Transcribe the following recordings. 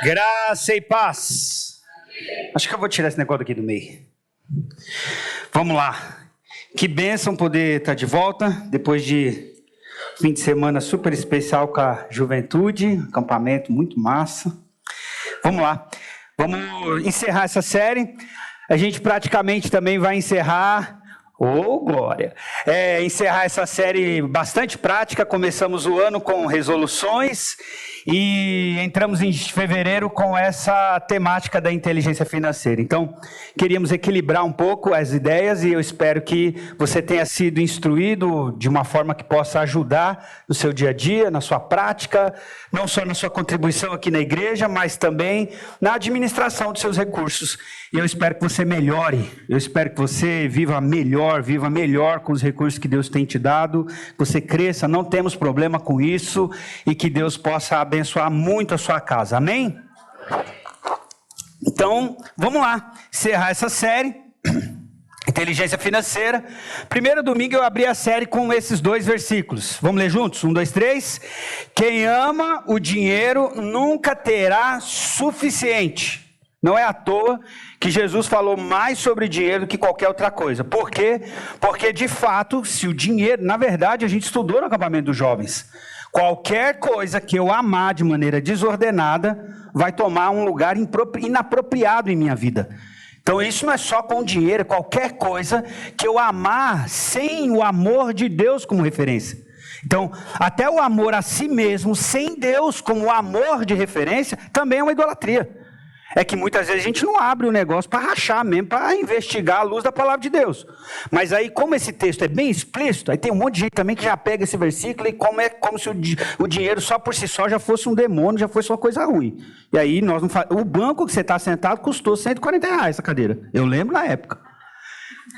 Graça e paz. Acho que eu vou tirar esse negócio aqui do meio. Vamos lá. Que bênção poder estar de volta depois de fim de semana super especial com a juventude, acampamento muito massa. Vamos lá. Vamos encerrar essa série. A gente praticamente também vai encerrar... glória! Encerrar essa série bastante prática. Começamos o ano com resoluções e entramos em fevereiro com essa temática da inteligência financeira. Então, queríamos equilibrar um pouco as ideias e eu espero que você tenha sido instruído de uma forma que possa ajudar no seu dia a dia, na sua prática, não só na sua contribuição aqui na igreja, mas também na administração dos seus recursos. E eu espero que você melhore, eu espero que você viva melhor com os recursos que Deus tem te dado, que você cresça, não temos problema com isso, e que Deus possa abençoar muito a sua casa, amém? Então, vamos lá, encerrar essa série, inteligência financeira. Primeiro domingo eu abri a série com esses 2 versículos, vamos ler juntos? 1, 2, 3. Quem ama o dinheiro nunca terá suficiente. Não é à toa que Jesus falou mais sobre dinheiro do que qualquer outra coisa. Por quê? Porque, de fato, se o dinheiro... Na verdade, a gente estudou no acampamento dos jovens. Qualquer coisa que eu amar de maneira desordenada vai tomar um lugar inapropriado em minha vida. Então, isso não é só com dinheiro, é qualquer coisa que eu amar sem o amor de Deus como referência. Então, até o amor a si mesmo, sem Deus como amor de referência, também é uma idolatria. É que muitas vezes a gente não abre o negócio para rachar mesmo, para investigar a luz da palavra de Deus. Mas aí, como esse texto é bem explícito, aí tem um monte de gente também que já pega esse versículo e como se o dinheiro só por si só já fosse um demônio, já fosse uma coisa ruim. E aí, o banco que você está sentado custou R$140 essa cadeira. Eu lembro na época.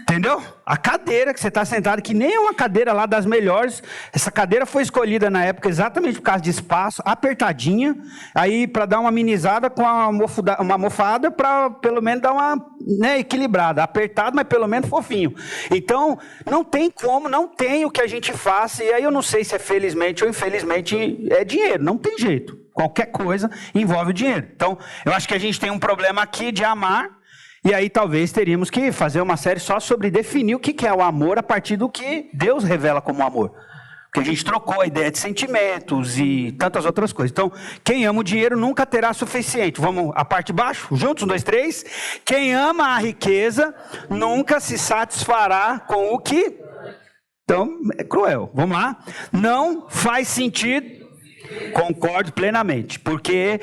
Entendeu? A cadeira que você está sentado, que nem é uma cadeira lá das melhores, essa cadeira foi escolhida na época exatamente por causa de espaço, apertadinha, aí para dar uma amenizada com uma almofada, para pelo menos dar uma equilibrada, apertado, mas pelo menos fofinho. Então, não tem como, não tem o que a gente faça, e aí eu não sei se é felizmente ou infelizmente é dinheiro, não tem jeito. Qualquer coisa envolve o dinheiro. Então, eu acho que a gente tem um problema aqui de amar. E aí talvez teríamos que fazer uma série só sobre definir o que é o amor a partir do que Deus revela como amor. Porque a gente trocou a ideia de sentimentos e tantas outras coisas. Então, quem ama o dinheiro nunca terá suficiente. Vamos a parte de baixo? Juntos? 1, 2, 3. Quem ama a riqueza nunca se satisfará com o que... Então, é cruel. Vamos lá? Não faz sentido... Concordo plenamente, porque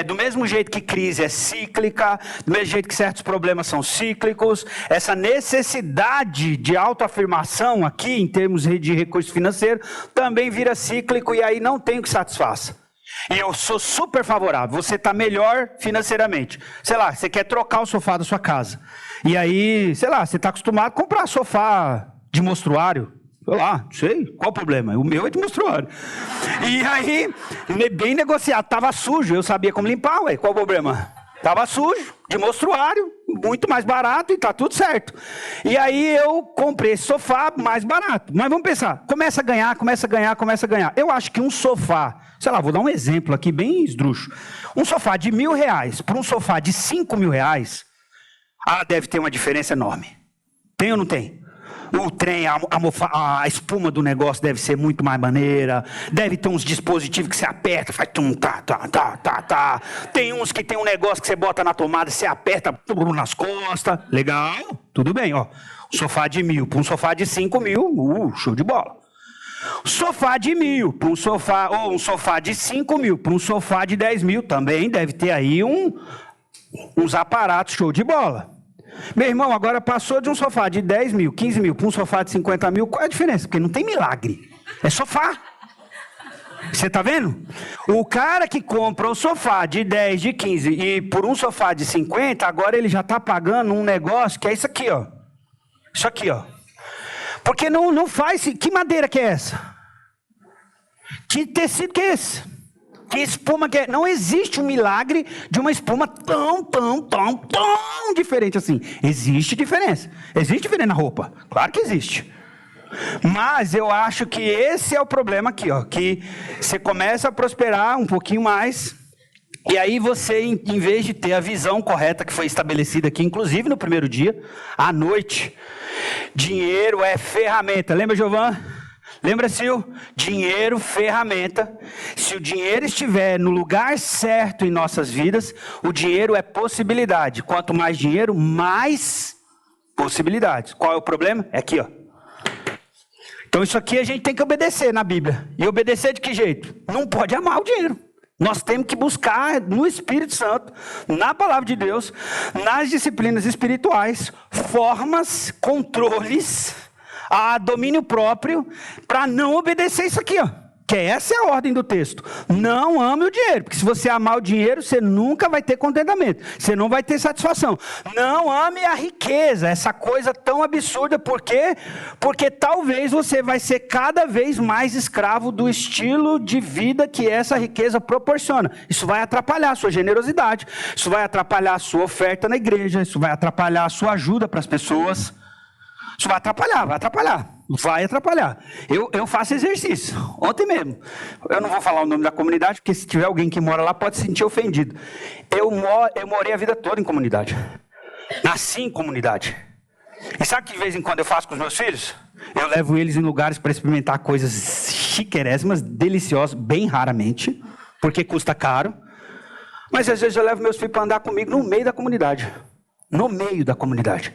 do mesmo jeito que crise é cíclica, do mesmo jeito que certos problemas são cíclicos, essa necessidade de autoafirmação aqui, em termos de recurso financeiro, também vira cíclico e aí não tem o que satisfaça. E eu sou super favorável, você está melhor financeiramente. Sei lá, você quer trocar o sofá da sua casa. E aí, sei lá, você está acostumado a comprar sofá de mostruário. Sei lá, não sei, qual o problema? O meu é de mostruário. E aí, bem negociado, estava sujo, eu sabia como limpar, qual o problema? Estava sujo, de mostruário, muito mais barato e está tudo certo. E aí eu comprei esse sofá mais barato. Mas vamos pensar, começa a ganhar. Eu acho que um sofá, sei lá, vou dar um exemplo aqui bem esdrúxulo. Um sofá de R$1.000 para um sofá de R$5.000, deve ter uma diferença enorme. Tem ou não tem? O trem, a espuma do negócio deve ser muito mais maneira. Deve ter uns dispositivos que você aperta, faz tum, tá. Tem uns que tem um negócio que você bota na tomada, você aperta nas costas. Legal, tudo bem, ó. Um sofá de 1.000 para um sofá de 5.000, show de bola. Sofá de 1.000 para um sofá, ou um sofá de 5.000 para um sofá de 10.000, também deve ter aí uns aparatos, show de bola. Meu irmão, agora passou de um sofá de 10.000, 15.000 para um sofá de 50.000, qual é a diferença? Porque não tem milagre, é sofá. Você está vendo? O cara que compra um sofá de 10, de 15 e por um sofá de 50, agora ele já está pagando um negócio que é isso aqui, ó. Isso aqui, ó. Porque não faz... Que madeira que é essa? Que tecido que é esse? Que espuma que é? Não existe um milagre de uma espuma tão diferente assim. Existe diferença. Existe diferença na roupa. Claro que existe. Mas eu acho que esse é o problema aqui, ó. Que você começa a prosperar um pouquinho mais E aí você, em vez de ter a visão correta que foi estabelecida aqui, inclusive no primeiro dia, à noite, dinheiro é ferramenta. Lembra, Giovana? Lembra, Sil? Dinheiro, ferramenta. Se o dinheiro estiver no lugar certo em nossas vidas, o dinheiro é possibilidade. Quanto mais dinheiro, mais possibilidades. Qual é o problema? É aqui, ó. Então isso aqui a gente tem que obedecer na Bíblia. E obedecer de que jeito? Não pode amar o dinheiro. Nós temos que buscar no Espírito Santo, na Palavra de Deus, nas disciplinas espirituais, formas, controles, a domínio próprio, para não obedecer isso aqui, ó. Que essa é a ordem do texto. Não ame o dinheiro, porque se você amar o dinheiro, você nunca vai ter contentamento, você não vai ter satisfação. Não ame a riqueza, essa coisa tão absurda, por quê? Porque talvez você vai ser cada vez mais escravo do estilo de vida que essa riqueza proporciona. Isso vai atrapalhar a sua generosidade, isso vai atrapalhar a sua oferta na igreja, isso vai atrapalhar a sua ajuda para as pessoas. Isso vai atrapalhar, vai atrapalhar. Eu faço exercício, ontem mesmo. Eu não vou falar o nome da comunidade, porque se tiver alguém que mora lá, pode se sentir ofendido. Eu morei a vida toda em comunidade. Nasci em comunidade. E sabe o que de vez em quando eu faço com os meus filhos? Eu levo eles em lugares para experimentar coisas chiquerésimas, deliciosas, bem raramente, porque custa caro. Mas às vezes eu levo meus filhos para andar comigo no meio da comunidade. No meio da comunidade.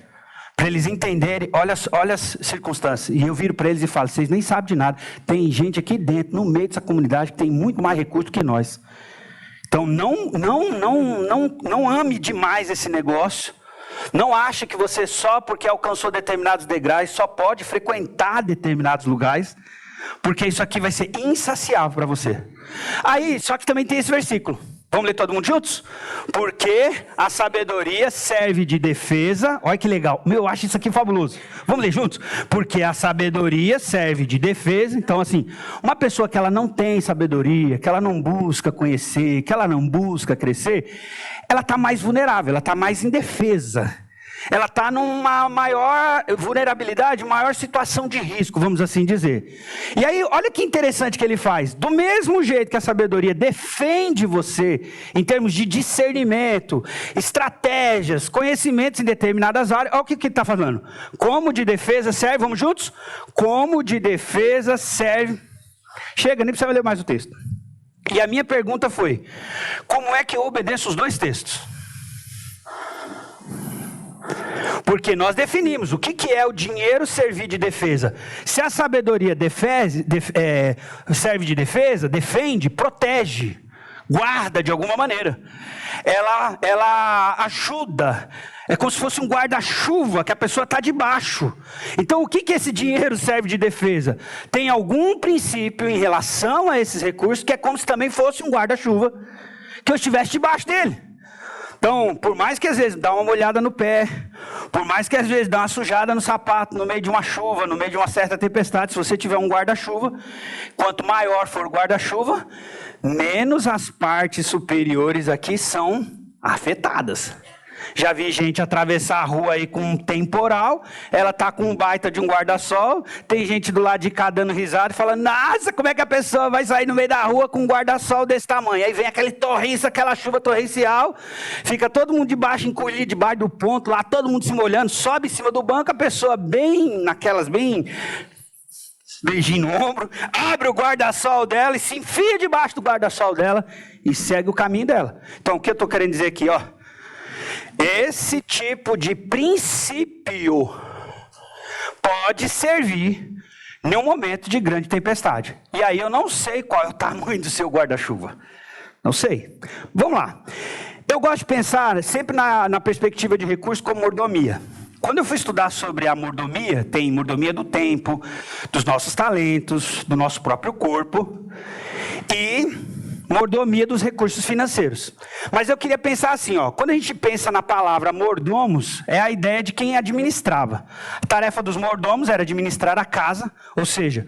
Para eles entenderem, olha as circunstâncias. E eu viro para eles e falo, vocês nem sabem de nada. Tem gente aqui dentro, no meio dessa comunidade, que tem muito mais recurso do que nós. Então não ame demais esse negócio. Não ache que você só porque alcançou determinados degraus, só pode frequentar determinados lugares. Porque isso aqui vai ser insaciável para você. Aí, só que também tem esse versículo. Vamos ler todo mundo juntos? Porque a sabedoria serve de defesa. Olha que legal. Eu acho isso aqui fabuloso. Vamos ler juntos? Porque a sabedoria serve de defesa. Então, assim, uma pessoa que ela não tem sabedoria, que ela não busca conhecer, que ela não busca crescer, ela está mais vulnerável, ela está mais indefesa. Ela está numa maior vulnerabilidade, maior situação de risco, vamos assim dizer. E aí, olha que interessante que ele faz. Do mesmo jeito que a sabedoria defende você, em termos de discernimento, estratégias, conhecimentos em determinadas áreas, olha o que ele está falando. Como de defesa serve, vamos juntos? Como de defesa serve... Chega, nem precisa ler mais o texto. E a minha pergunta foi, como é que eu obedeço os dois textos? Porque nós definimos o que é o dinheiro servir de defesa. Se a sabedoria serve de defesa, defende, protege, guarda de alguma maneira. Ela ajuda. É como se fosse um guarda-chuva que a pessoa está debaixo. Então, o que esse dinheiro serve de defesa? Tem algum princípio em relação a esses recursos que é como se também fosse um guarda-chuva que eu estivesse debaixo dele. Então, por mais que às vezes dá uma molhada no pé, por mais que às vezes dá uma sujada no sapato, no meio de uma chuva, no meio de uma certa tempestade, se você tiver um guarda-chuva, quanto maior for o guarda-chuva, menos as partes superiores aqui são afetadas. Já vi gente atravessar a rua aí com um temporal, ela tá com um baita de um guarda-sol, tem gente do lado de cá dando risada e falando, nossa, como é que a pessoa vai sair no meio da rua com um guarda-sol desse tamanho? Aí vem aquele torriço, aquela chuva torrencial, fica todo mundo debaixo, encolhido debaixo do ponto, lá todo mundo se molhando, sobe em cima do banco, a pessoa bem beijinho no ombro, abre o guarda-sol dela e se enfia debaixo do guarda-sol dela e segue o caminho dela. Então, o que eu estou querendo dizer aqui, ó? Esse tipo de princípio pode servir num momento de grande tempestade. E aí eu não sei qual é o tamanho do seu guarda-chuva. Não sei. Vamos lá. Eu gosto de pensar sempre na perspectiva de recurso como mordomia. Quando eu fui estudar sobre a mordomia, tem mordomia do tempo, dos nossos talentos, do nosso próprio corpo e mordomia dos recursos financeiros. Mas eu queria pensar assim, ó, quando a gente pensa na palavra mordomos, é a ideia de quem administrava. A tarefa dos mordomos era administrar a casa, ou seja,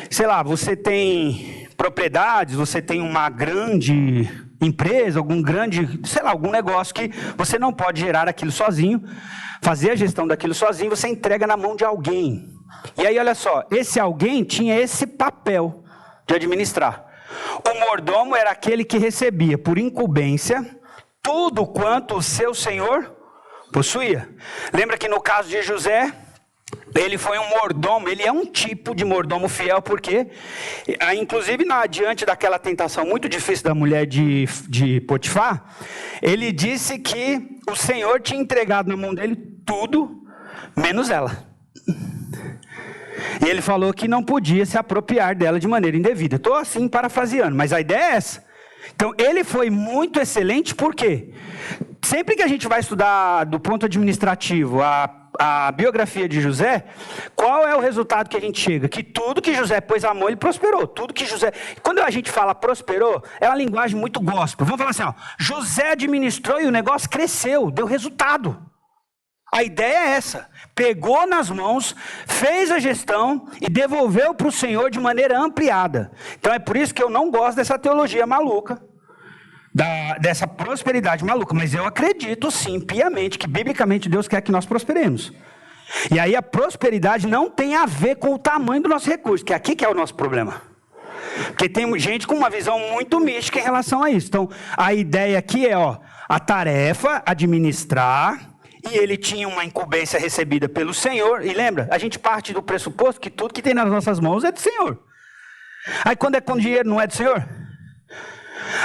sei lá, você tem propriedades, você tem uma grande empresa, algum negócio que você não pode gerar aquilo sozinho, fazer a gestão daquilo sozinho, você entrega na mão de alguém. E aí, olha só, esse alguém tinha esse papel de administrar. O mordomo era aquele que recebia por incumbência tudo quanto o seu senhor possuía. Lembra que no caso de José, ele foi um mordomo, ele é um tipo de mordomo fiel, porque, inclusive, diante daquela tentação muito difícil da mulher de Potifar, ele disse que o Senhor tinha entregado na mão dele tudo, menos ela. E ele falou que não podia se apropriar dela de maneira indevida. Estou assim parafraseando, mas a ideia é essa. Então, ele foi muito excelente, por quê? Sempre que a gente vai estudar do ponto administrativo a biografia de José, qual é o resultado que a gente chega? Que tudo que José pôs a mão, ele prosperou. Tudo que José... Quando a gente fala prosperou, é uma linguagem muito gospel. Vamos falar assim, ó, José administrou e o negócio cresceu, deu resultado. A ideia é essa. Pegou nas mãos, fez a gestão e devolveu para o Senhor de maneira ampliada. Então é por isso que eu não gosto dessa teologia maluca, dessa prosperidade maluca, mas eu acredito sim, piamente, que biblicamente Deus quer que nós prosperemos. E aí a prosperidade não tem a ver com o tamanho do nosso recurso, que é aqui que é o nosso problema. Porque tem gente com uma visão muito mística em relação a isso. Então a ideia aqui é, a tarefa, administrar, e ele tinha uma incumbência recebida pelo Senhor, e lembra, a gente parte do pressuposto que tudo que tem nas nossas mãos é do Senhor. Aí quando é com dinheiro não é do Senhor?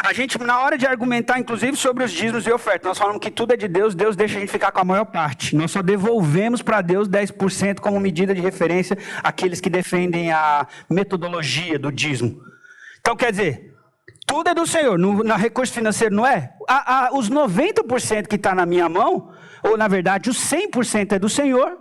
A gente, na hora de argumentar, inclusive, sobre os dízimos e ofertas, nós falamos que tudo é de Deus, Deus deixa a gente ficar com a maior parte. Nós só devolvemos para Deus 10% como medida de referência àqueles que defendem a metodologia do dízimo. Então, quer dizer, tudo é do Senhor, no recurso financeiro não é? Os 90% que está na minha mão, ou na verdade os 100% é do Senhor,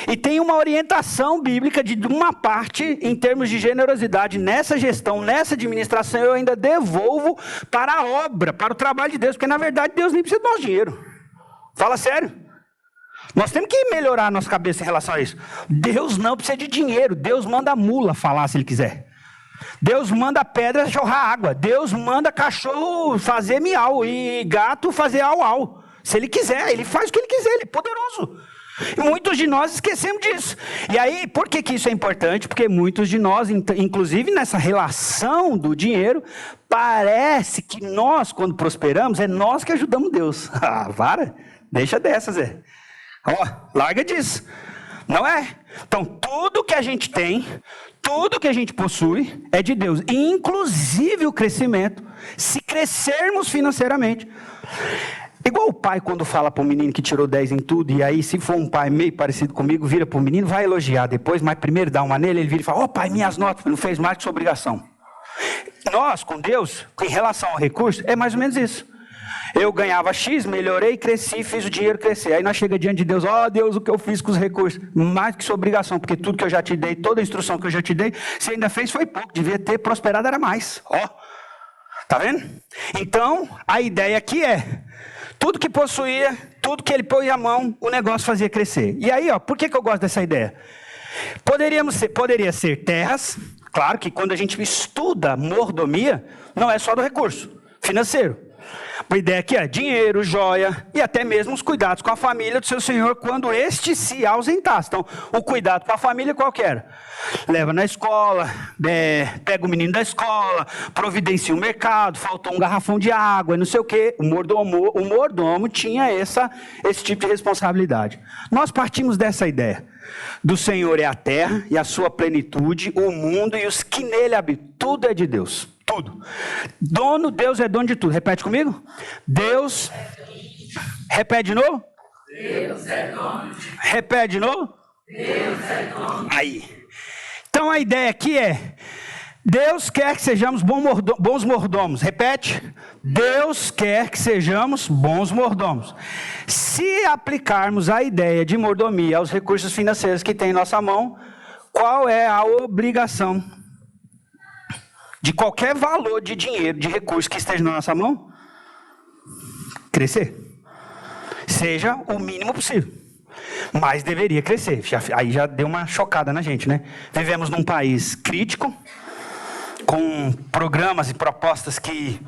e tem uma orientação bíblica de uma parte em termos de generosidade nessa gestão, nessa administração, eu ainda devolvo para a obra, para o trabalho de Deus, porque na verdade Deus nem precisa do nosso dinheiro. Fala sério. Nós temos que melhorar a nossa cabeça em relação a isso. Deus não precisa de dinheiro, Deus manda a mula falar se Ele quiser. Deus manda a pedra jorrar água, Deus manda cachorro fazer miau e gato fazer au-au. Se Ele quiser, Ele faz o que Ele quiser, Ele é poderoso. E muitos de nós esquecemos disso. E aí, por que isso é importante? Porque muitos de nós, inclusive nessa relação do dinheiro, parece que nós, quando prosperamos, é nós que ajudamos Deus. Ah, vara, deixa dessa, Zé. Larga disso. Não é? Então, tudo que a gente tem, tudo que a gente possui é de Deus. Inclusive o crescimento, se crescermos financeiramente. Igual o pai quando fala para o menino que tirou 10 em tudo, e aí se for um pai meio parecido comigo, vira para o menino, vai elogiar depois, mas primeiro dá uma nele, ele vira e fala, pai, minhas notas, não fez mais que sua obrigação. Nós, com Deus, em relação ao recurso, é mais ou menos isso. Eu ganhava X, melhorei, cresci, fiz o dinheiro crescer. Aí nós chegamos diante de Deus, Deus, o que eu fiz com os recursos? Mais que sua obrigação, porque tudo que eu já te dei, toda a instrução que eu já te dei, você ainda fez foi pouco, devia ter prosperado, era mais. Tá vendo? Então, a ideia aqui é, tudo que possuía, tudo que ele põe a mão, o negócio fazia crescer. E aí, por que eu gosto dessa ideia? Poderia ser terras, claro que quando a gente estuda mordomia, não é só do recurso financeiro. A ideia aqui é dinheiro, joia e até mesmo os cuidados com a família do seu senhor quando este se ausentasse. Então, o cuidado com a família qual que era? Leva na escola, pega o menino da escola, providencia o mercado, faltou um garrafão de água, não sei o quê. O mordomo tinha esse tipo de responsabilidade. Nós partimos dessa ideia. Do Senhor é a terra e a sua plenitude, o mundo e os que nele habitam. Tudo é de Deus. Tudo. Deus é dono de tudo. Repete comigo. Deus. Repete de novo. Deus é dono. Repete de novo. Deus é dono. Aí. Então a ideia aqui é, Deus quer que sejamos bons mordomos. Repete. Deus quer que sejamos bons mordomos. Se aplicarmos a ideia de mordomia aos recursos financeiros que tem em nossa mão, qual é a obrigação de qualquer valor de dinheiro, de recurso que esteja na nossa mão? Crescer. Seja o mínimo possível. Mas deveria crescer. Aí já deu uma chocada na gente, né? Vivemos num país crítico, com programas e propostas que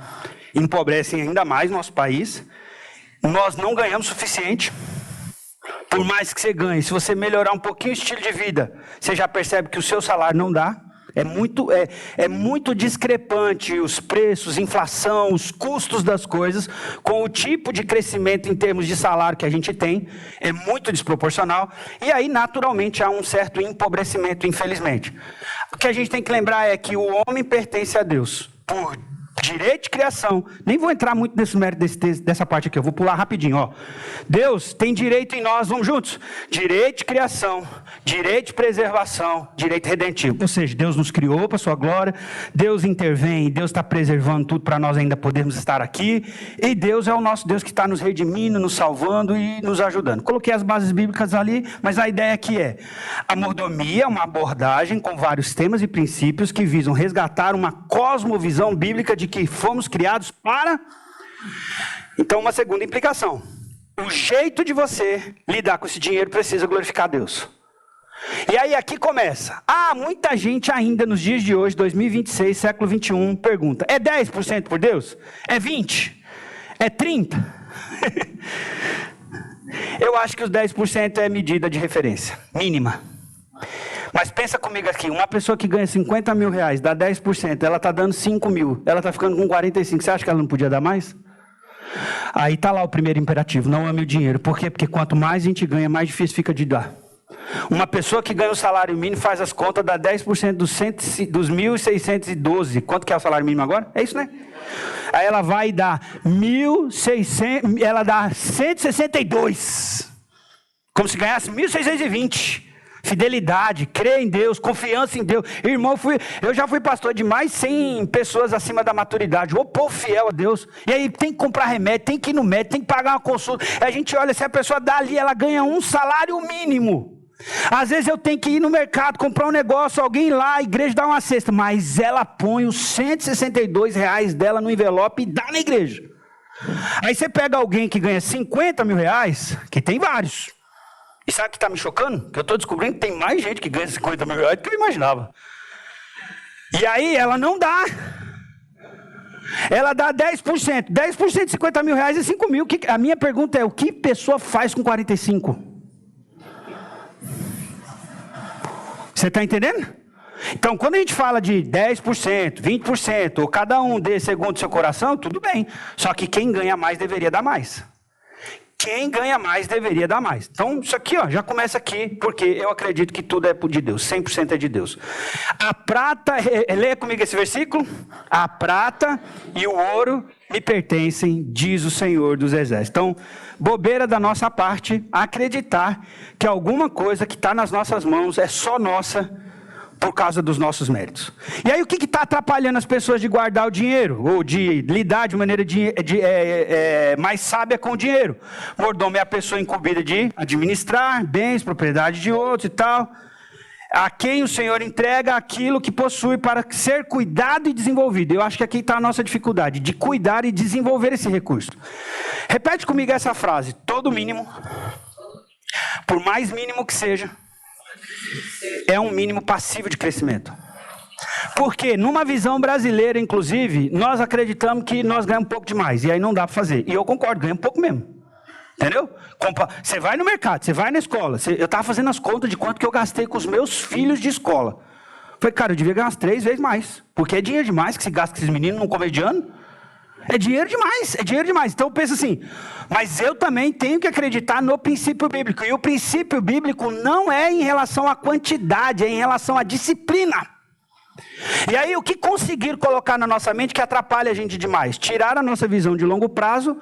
empobrecem ainda mais nosso país. Nós não ganhamos o suficiente. Por mais que você ganhe, se você melhorar um pouquinho o estilo de vida, você já percebe que o seu salário não dá. É muito discrepante os preços, inflação, os custos das coisas com o tipo de crescimento em termos de salário que a gente tem. É muito desproporcional. E aí, naturalmente, há um certo empobrecimento, infelizmente. O que a gente tem que lembrar é que o homem pertence a Deus por direito de criação. Nem vou entrar muito nesse mérito dessa parte aqui, eu vou pular rapidinho. Ó. Deus tem direito em nós, vamos juntos? Direito de criação, direito de preservação, direito redentivo. Ou seja, Deus nos criou para a sua glória, Deus intervém, Deus está preservando tudo para nós ainda podermos estar aqui, e Deus é o nosso Deus que está nos redimindo, nos salvando e nos ajudando. Coloquei as bases bíblicas ali, mas a ideia aqui é: a mordomia é uma abordagem com vários temas e princípios que visam resgatar uma cosmovisão bíblica de que fomos criados para... Então, uma segunda implicação: o jeito de você lidar com esse dinheiro precisa glorificar a Deus. E aí aqui começa. Muita gente ainda nos dias de hoje, 2026, século 21, pergunta: é 10% por Deus? É 20%? É 30%? Eu acho que os 10% é medida de referência, mínima. Mas pensa comigo aqui, uma pessoa que ganha 50 mil reais, dá 10%, ela está dando 5 mil, ela está ficando com 45, você acha que ela não podia dar mais? Aí está lá o primeiro imperativo: não ame o dinheiro. Por quê? Porque quanto mais a gente ganha, mais difícil fica de dar. Uma pessoa que ganha o salário mínimo, faz as contas, dá 10% dos 1.612. Quanto que é o salário mínimo agora? É isso, né? Aí ela vai dar 1.600, ela dá 162. Como se ganhasse 1.620. Fidelidade, crer em Deus, confiança em Deus. Irmão, eu já fui pastor de mais 100 pessoas acima da maturidade. O povo fiel a Deus. E aí tem que comprar remédio, tem que ir no médico, tem que pagar uma consulta. A gente olha, se a pessoa dá ali, ela ganha um salário mínimo. Às vezes eu tenho que ir no mercado, comprar um negócio, alguém ir lá, a igreja dá uma cesta. Mas ela põe os 162 reais dela no envelope e dá na igreja. Aí você pega alguém que ganha 50 mil reais, que tem vários. E sabe o que está me chocando? Que eu estou descobrindo que tem mais gente que ganha 50 mil reais do que eu imaginava. E aí ela não dá. Ela dá 10%. 10% de 50 mil reais é 5 mil. A minha pergunta é: o que pessoa faz com 45? Você está entendendo? Então, quando a gente fala de 10%, 20%, ou cada um dê segundo o seu coração, tudo bem. Só que quem ganha mais deveria dar mais. Quem ganha mais deveria dar mais. Então, isso aqui já começa aqui, porque eu acredito que tudo é de Deus, 100% é de Deus. A prata, leia comigo esse versículo: a prata e o ouro me pertencem, diz o Senhor dos Exércitos. Então, bobeira da nossa parte acreditar que alguma coisa que está nas nossas mãos é só nossa, por causa dos nossos méritos. E aí o que está atrapalhando as pessoas de guardar o dinheiro? Ou de lidar de maneira mais sábia com o dinheiro? Mordomo é a pessoa incumbida de administrar bens, propriedade de outros e tal. A quem o Senhor entrega aquilo que possui para ser cuidado e desenvolvido. Eu acho que aqui está a nossa dificuldade, de cuidar e desenvolver esse recurso. Repete comigo essa frase: todo mínimo, por mais mínimo que seja, é um mínimo passivo de crescimento. Porque numa visão brasileira, inclusive, nós acreditamos que nós ganhamos um pouco demais, e aí não dá para fazer. E eu concordo, ganhamos um pouco mesmo. Entendeu? Você vai no mercado, você vai na escola. Eu estava fazendo as contas de quanto que eu gastei com os meus filhos de escola. Falei, cara, eu devia ganhar umas 3 vezes mais. Porque é dinheiro demais que se gasta com esses meninos num comediano. É dinheiro demais, é dinheiro demais. Então pensa assim: mas eu também tenho que acreditar no princípio bíblico. E o princípio bíblico não é em relação à quantidade, é em relação à disciplina. E aí o que conseguir colocar na nossa mente que atrapalha a gente demais? Tirar a nossa visão de longo prazo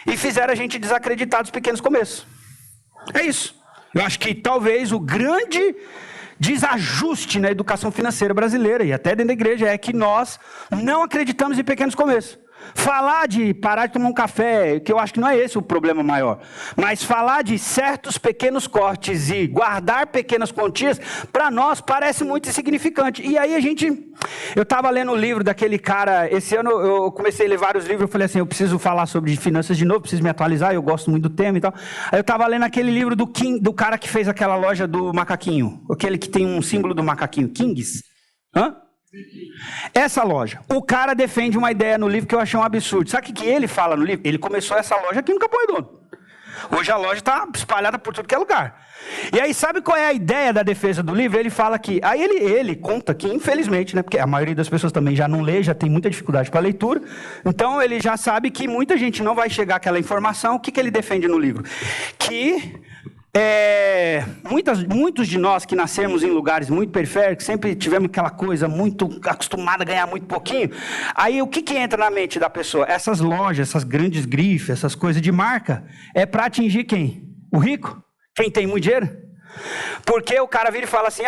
e fizeram a gente desacreditar dos pequenos começos. É isso. Eu acho que talvez o grande desajuste na educação financeira brasileira, e até dentro da igreja, é que nós não acreditamos em pequenos começos. Falar de parar de tomar um café, que eu acho que não é esse o problema maior, mas falar de certos pequenos cortes e guardar pequenas quantias, para nós parece muito insignificante. E aí eu estava lendo o livro daquele cara, esse ano eu comecei a ler vários livros, eu falei assim, eu preciso falar sobre finanças de novo, preciso me atualizar, eu gosto muito do tema e tal. Aí eu estava lendo aquele livro do cara que fez aquela loja do macaquinho, aquele que tem um símbolo do macaquinho, Kings. Essa loja, o cara defende uma ideia no livro que eu achei um absurdo. Sabe o que ele fala no livro? Ele começou essa loja aqui no Capão Redondo. Hoje a loja está espalhada por tudo que é lugar. E aí, sabe qual é a ideia da defesa do livro? Ele fala que... Aí ele conta que, infelizmente, né, porque a maioria das pessoas também já não lê, já tem muita dificuldade para a leitura. Então, ele já sabe que muita gente não vai chegar àquela informação. O que ele defende no livro? Que... muitos de nós que nascemos em lugares muito periféricos, sempre tivemos aquela coisa muito acostumada a ganhar muito pouquinho. Aí o que entra na mente da pessoa? Essas lojas, essas grandes grifes, essas coisas de marca, é para atingir quem? O rico? Quem tem muito dinheiro? Porque o cara vira e fala assim,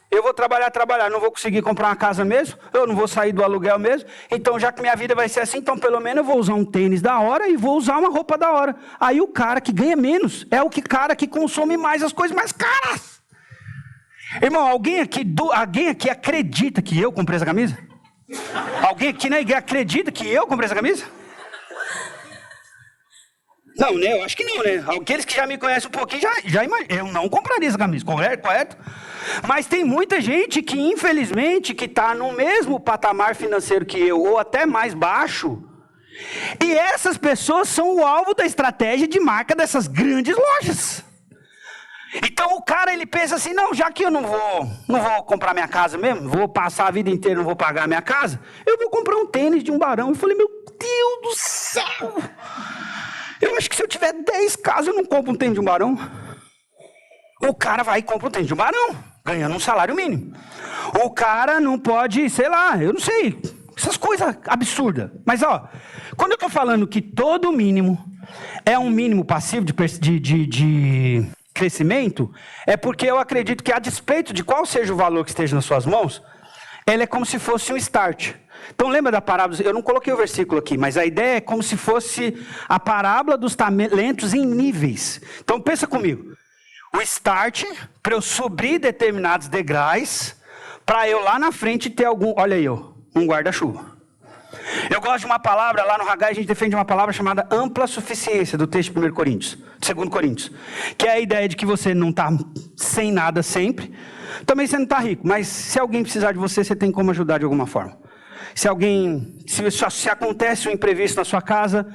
eu vou trabalhar, não vou conseguir comprar uma casa mesmo, eu não vou sair do aluguel mesmo, então já que minha vida vai ser assim, então pelo menos eu vou usar um tênis da hora e vou usar uma roupa da hora. Aí o cara que ganha menos é o cara que consome mais as coisas mais caras. Irmão, alguém aqui acredita que eu comprei essa camisa? Alguém aqui na igreja acredita que eu comprei essa camisa? Não, né? Eu acho que não, né? Aqueles que já me conhecem um pouquinho, já imaginam. Eu não compraria essa camisa, correto? Mas tem muita gente que, infelizmente, que está no mesmo patamar financeiro que eu, ou até mais baixo. E essas pessoas são o alvo da estratégia de marca dessas grandes lojas. Então o cara, ele pensa assim, não, já que eu não vou comprar minha casa mesmo, vou passar a vida inteira, não vou pagar a minha casa, eu vou comprar um tênis de um barão. Eu falei, meu Deus do céu! Eu acho que se eu tiver 10 casas, eu não compro um tênis de um barão. O cara vai e compra um tênis de um barão, ganhando um salário mínimo. O cara não pode, sei lá, eu não sei, essas coisas absurdas. Mas, quando eu estou falando que todo mínimo é um mínimo passivo de crescimento, é porque eu acredito que, a despeito de qual seja o valor que esteja nas suas mãos, ele é como se fosse um start. Então lembra da parábola, eu não coloquei o versículo aqui, mas a ideia é como se fosse a parábola dos talentos em níveis. Então pensa comigo, o start, para eu subir determinados degraus, para eu lá na frente ter olha aí, um guarda-chuva. Eu gosto de uma palavra, lá no Haggai a gente defende uma palavra chamada ampla suficiência, do texto de 2 Coríntios, que é a ideia de que você não está sem nada sempre, também você não está rico, mas se alguém precisar de você, você tem como ajudar de alguma forma. Se acontece um imprevisto na sua casa,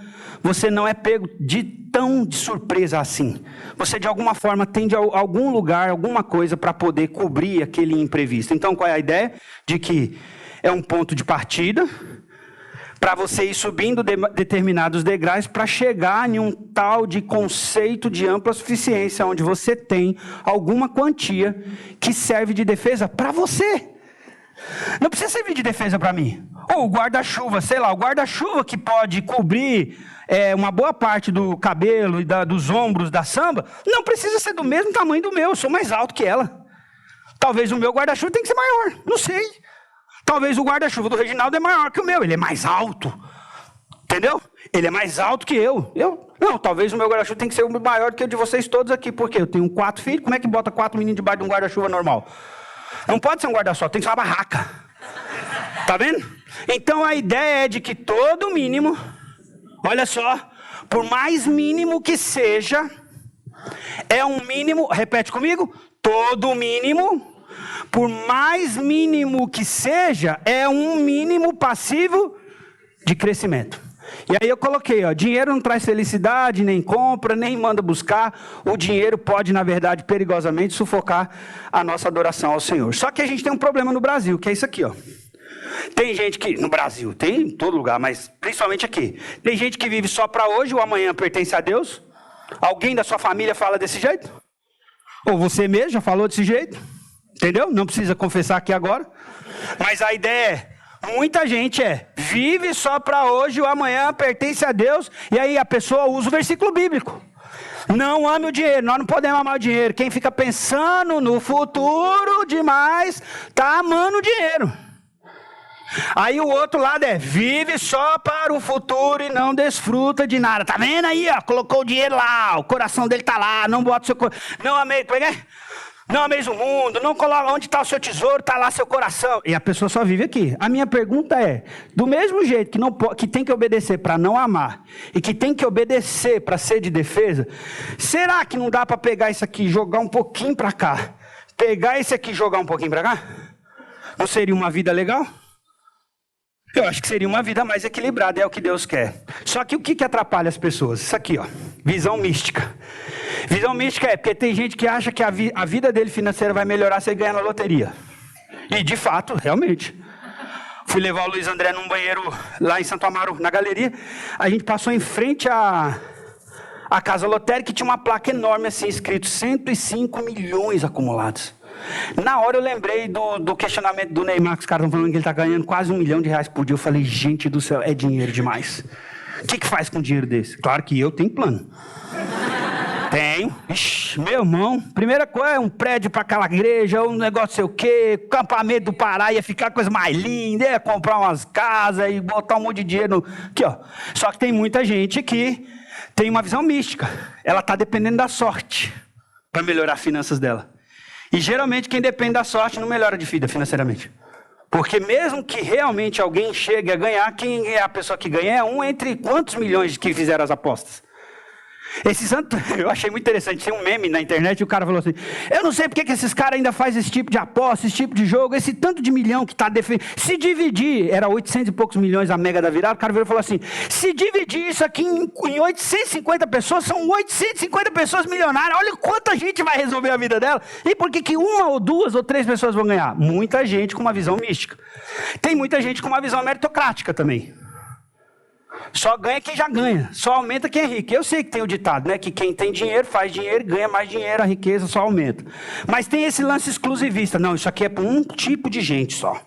você não é pego de surpresa assim. Você de alguma forma tem de algum lugar, alguma coisa para poder cobrir aquele imprevisto. Então qual é a ideia? De que é um ponto de partida para você ir subindo determinados degraus para chegar em um tal de conceito de ampla suficiência, onde você tem alguma quantia que serve de defesa para você. Não precisa servir de defesa para mim. Ou o guarda-chuva, sei lá, o guarda-chuva que pode cobrir uma boa parte do cabelo e dos ombros da Samba, não precisa ser do mesmo tamanho do meu, eu sou mais alto que ela. Talvez o meu guarda-chuva tenha que ser maior, não sei. Talvez o guarda-chuva do Reginaldo é maior que o meu, ele é mais alto. Entendeu? Ele é mais alto que eu. Não, talvez o meu guarda-chuva tenha que ser maior que o de vocês todos aqui, porque eu tenho 4 filhos, como é que bota 4 meninos debaixo de um guarda-chuva normal? Não pode ser um guarda-sol, tem que ser uma barraca. Tá vendo? Então a ideia é de que todo mínimo, olha só, por mais mínimo que seja, é um mínimo, repete comigo, todo mínimo, por mais mínimo que seja, é um mínimo passivo de crescimento. E aí eu coloquei, dinheiro não traz felicidade, nem compra, nem manda buscar. O dinheiro pode, na verdade, perigosamente sufocar a nossa adoração ao Senhor. Só que a gente tem um problema no Brasil, que é isso aqui, Tem gente que, no Brasil, tem em todo lugar, mas principalmente aqui. Tem gente que vive só para hoje, o amanhã pertence a Deus. Alguém da sua família fala desse jeito? Ou você mesmo já falou desse jeito? Entendeu? Não precisa confessar aqui agora. Mas a ideia muita gente vive só para hoje, o amanhã pertence a Deus, e aí a pessoa usa o versículo bíblico. Não ame o dinheiro, nós não podemos amar o dinheiro. Quem fica pensando no futuro demais, está amando o dinheiro. Aí o outro lado vive só para o futuro e não desfruta de nada. Tá vendo aí, colocou o dinheiro lá, o coração dele tá lá, não bota o seu coração, não amei, não ameis o mundo, não coloca onde está o seu tesouro, está lá seu coração. E a pessoa só vive aqui. A minha pergunta é, do mesmo jeito que tem que obedecer para não amar, e que tem que obedecer para ser de defesa, será que não dá para pegar isso aqui e jogar um pouquinho para cá? Pegar esse aqui e jogar um pouquinho para cá? Não seria uma vida legal? Eu acho que seria uma vida mais equilibrada, é o que Deus quer. Só que o que atrapalha as pessoas? Isso aqui, ó, visão mística. Visão mística é porque tem gente que acha que a vida dele financeira vai melhorar se ele ganhar na loteria. E de fato, realmente. Fui levar o Luiz André num banheiro lá em Santo Amaro, na galeria. A gente passou em frente à casa lotérica, que tinha uma placa enorme assim, escrito 105 milhões acumulados. Na hora eu lembrei do questionamento do Neymar, que os caras estão falando que ele está ganhando quase R$1 milhão por dia. Eu falei, gente do céu, é dinheiro demais. O que faz com dinheiro desse? Claro que eu tenho plano. Tenho. Ixi, meu irmão, primeira coisa é um prédio para aquela igreja, um negócio sei o quê, acampamento do Pará, ia ficar coisa mais linda, ia comprar umas casas e botar um monte de dinheiro. Aqui, ó. Só que tem muita gente que tem uma visão mística. Ela está dependendo da sorte para melhorar as finanças dela. E geralmente quem depende da sorte não melhora de vida financeiramente. Porque mesmo que realmente alguém chegue a ganhar, quem é a pessoa que ganha é um entre quantos milhões que fizeram as apostas. Esse santo, eu achei muito interessante, tem um meme na internet e o cara falou assim, eu não sei porque que esses caras ainda fazem esse tipo de aposta, esse tipo de jogo, esse tanto de milhão que está defendendo. Se dividir, era 800 e poucos milhões a mega da virada, o cara virou e falou assim, se dividir isso aqui em 850 pessoas, são 850 pessoas milionárias, olha quanta gente vai resolver a vida dela. E por que uma ou duas ou três pessoas vão ganhar? Muita gente com uma visão mística. Tem muita gente com uma visão meritocrática também. Só ganha quem já ganha, só aumenta quem é rico. Eu sei que tem o ditado, né? Que quem tem dinheiro faz dinheiro, ganha mais dinheiro, a riqueza só aumenta. Mas tem esse lance exclusivista. Não, isso aqui é para um tipo de gente só.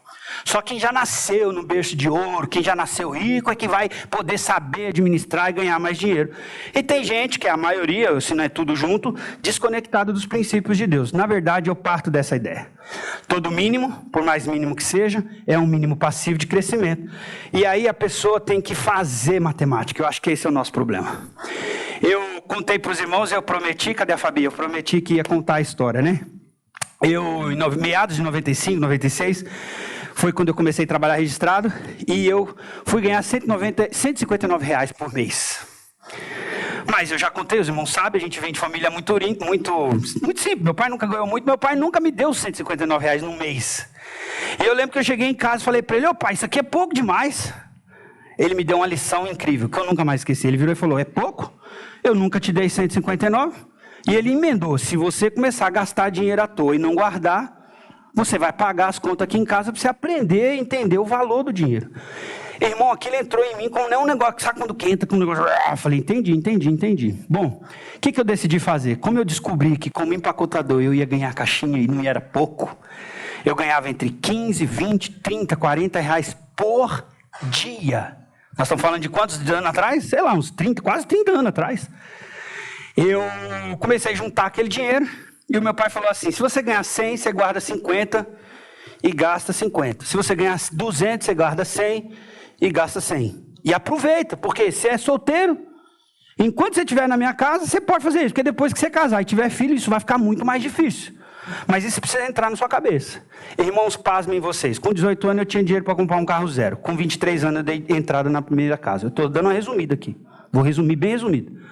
Só quem já nasceu no berço de ouro, quem já nasceu rico é que vai poder saber administrar e ganhar mais dinheiro. E tem gente, que é a maioria, se não é tudo junto, desconectado dos princípios de Deus. Na verdade, eu parto dessa ideia. Todo mínimo, por mais mínimo que seja, é um mínimo passivo de crescimento. E aí a pessoa tem que fazer matemática. Eu acho que esse é o nosso problema. Eu contei para os irmãos, eu prometi, cadê a Fabi? Eu prometi que ia contar a história, né? Eu, em meados de 95, 96... foi quando eu comecei a trabalhar registrado e eu fui ganhar R$159 por mês. Mas eu já contei, os irmãos sabem, a gente vem de família muito simples. Meu pai nunca ganhou muito, meu pai nunca me deu R$159 num mês. E eu lembro que eu cheguei em casa e falei para ele, ô pai, isso aqui é pouco demais. Ele me deu uma lição incrível, que eu nunca mais esqueci. Ele virou e falou, é pouco? Eu nunca te dei 159. E ele emendou, se você começar a gastar dinheiro à toa e não guardar, você vai pagar as contas aqui em casa para você aprender a entender o valor do dinheiro. Irmão, aquilo entrou em mim como não é um negócio que sabe quando entra com um negócio. Eu falei, entendi. Bom, o que eu decidi fazer? Como eu descobri que como empacotador eu ia ganhar caixinha e não era pouco, eu ganhava entre 15, 20, 30, 40 reais por dia. Nós estamos falando de quantos anos atrás? Sei lá, uns 30, quase 30 anos atrás. Eu comecei a juntar aquele dinheiro. E o meu pai falou assim, se você ganhar 100, você guarda 50 e gasta 50. Se você ganhar 200, você guarda 100 e gasta 100. E aproveita, porque se é solteiro, enquanto você estiver na minha casa, você pode fazer isso. Porque depois que você casar e tiver filho, isso vai ficar muito mais difícil. Mas isso precisa entrar na sua cabeça. Irmãos, pasmem vocês. Com 18 anos eu tinha dinheiro para comprar um carro zero. Com 23 anos eu dei entrada na primeira casa. Eu estou dando uma resumida aqui. Vou resumir bem resumido.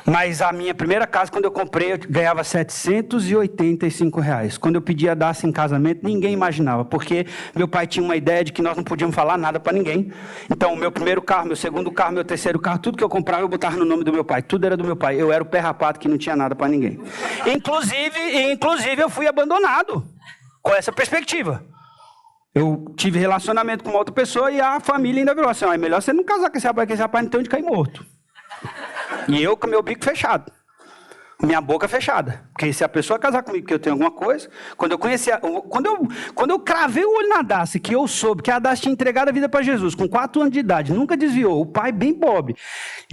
Mas a minha primeira casa, quando eu comprei, eu ganhava R$785. Quando eu pedia dar-se em casamento, ninguém imaginava, porque meu pai tinha uma ideia de que nós não podíamos falar nada para ninguém. Então, o meu primeiro carro, meu segundo carro, meu terceiro carro, tudo que eu comprava, eu botava no nome do meu pai. Tudo era do meu pai. Eu era o pé rapado que não tinha nada para ninguém. Inclusive, eu fui abandonado com essa perspectiva. Eu tive relacionamento com uma outra pessoa e a família ainda virou assim, é melhor você não casar com esse rapaz não tem onde cair morto. E eu com meu bico fechado, minha boca fechada. Porque se a pessoa casar comigo porque eu tenho alguma coisa, quando eu cravei o olho na Daci, que eu soube que a Daci tinha entregado a vida para Jesus, com 4 anos de idade, nunca desviou, o pai bem bobe,